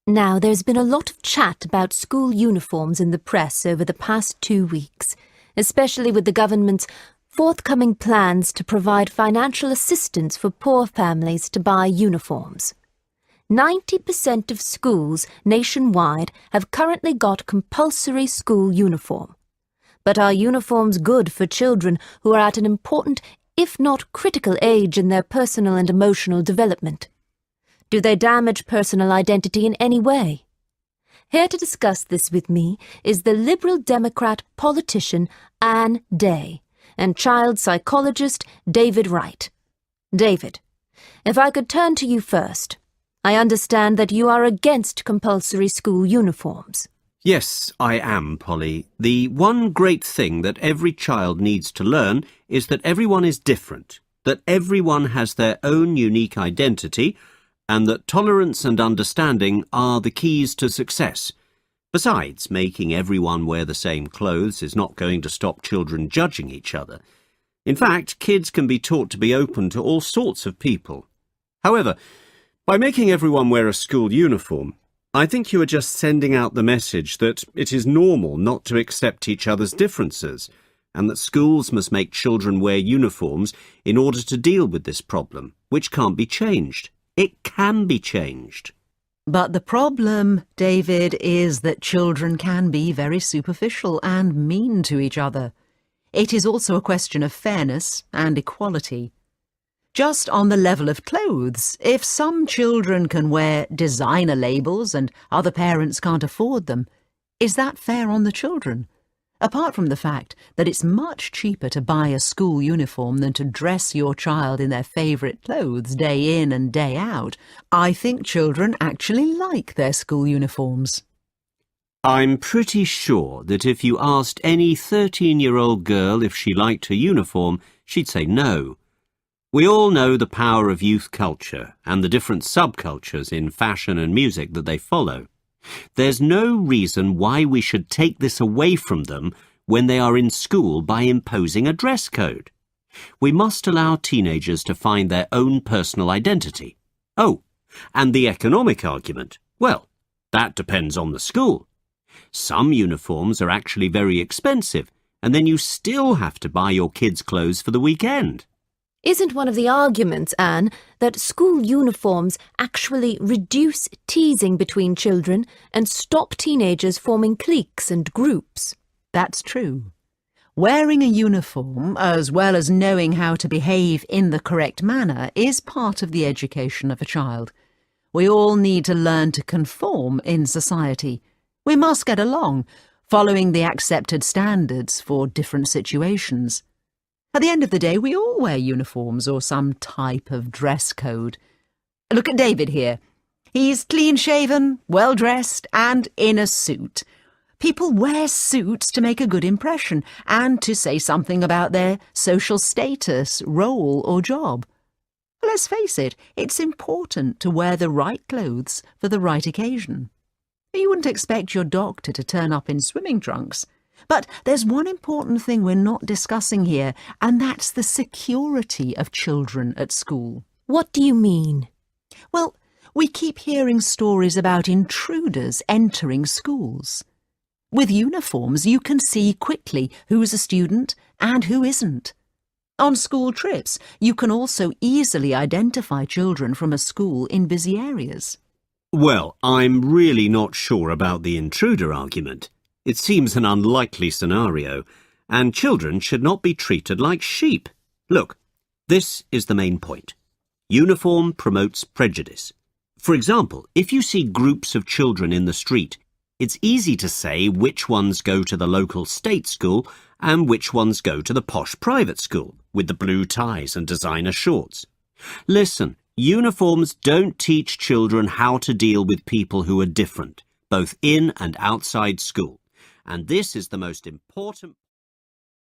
Now, there's been a lot of chat about school uniforms in the press over the past 2 weeks, especially with the government's forthcoming plans to provide financial assistance for poor families to buy uniforms. 90% of schools nationwide have currently got compulsory school uniform. But are uniforms good for children who are at an important, if not critical age in their personal and emotional development? Do they damage personal identity in any way? Here to discuss this with me is the Liberal Democrat politician Anne Day and child psychologist David Wright. David, if I could turn to you first. I understand that you are against compulsory school uniforms. Yes, I am, Polly. The one great thing that every child needs to learn is that everyone is different, that everyone has their own unique identity, and that tolerance and understanding are the keys to success. Besides, making everyone wear the same clothes is not going to stop children judging each other. In fact, kids can be taught to be open to all sorts of people. However, by making everyone wear a school uniform, I think you are just sending out the message that it is normal not to accept each other's differences, and that schools must make children wear uniforms in order to deal with this problem, which can't be changed. It can be changed. But the problem, David, is that children can be very superficial and mean to each other. It is also a question of fairness and equality. Just on the level of clothes, if some children can wear designer labels and other parents can't afford them, is that fair on the children? Apart from the fact that it's much cheaper to buy a school uniform than to dress your child in their favourite clothes day in and day out, I think children actually like their school uniforms. I'm pretty sure that if you asked any 13-year-old girl if she liked her uniform, she'd say no. We all know the power of youth culture and the different subcultures in fashion and music that they follow. There's no reason why we should take this away from them when they are in school by imposing a dress code. We must allow teenagers to find their own personal identity. Oh, and the economic argument. Well, that depends on the school. Some uniforms are actually very expensive, and then you still have to buy your kids' clothes for the weekend. Isn't one of the arguments, Anne, that school uniforms actually reduce teasing between children and stop teenagers forming cliques and groups? That's true. Wearing a uniform, as well as knowing how to behave in the correct manner, is part of the education of a child. We all need to learn to conform in society. We must get along, following the accepted standards for different situations. At the end of the day, we all wear uniforms or some type of dress code. Look at David here. He's clean-shaven, well-dressed, and in a suit. People wear suits to make a good impression and to say something about their social status, role, or job. Let's face it, it's important to wear the right clothes for the right occasion. You wouldn't expect your doctor to turn up in swimming trunks. But there's one important thing we're not discussing here, and that's the security of children at school. What do you mean? Well, we keep hearing stories about intruders entering schools. With uniforms, you can see quickly who's a student and who isn't. On school trips, you can also easily identify children from a school in busy areas. Well, I'm really not sure about the intruder argument. It seems an unlikely scenario, and children should not be treated like sheep. Look, this is the main point. Uniform promotes prejudice. For example, if you see groups of children in the street, it's easy to say which ones go to the local state school and which ones go to the posh private school with the blue ties and designer shorts. Listen, uniforms don't teach children how to deal with people who are different, both in and outside school. And this is the most important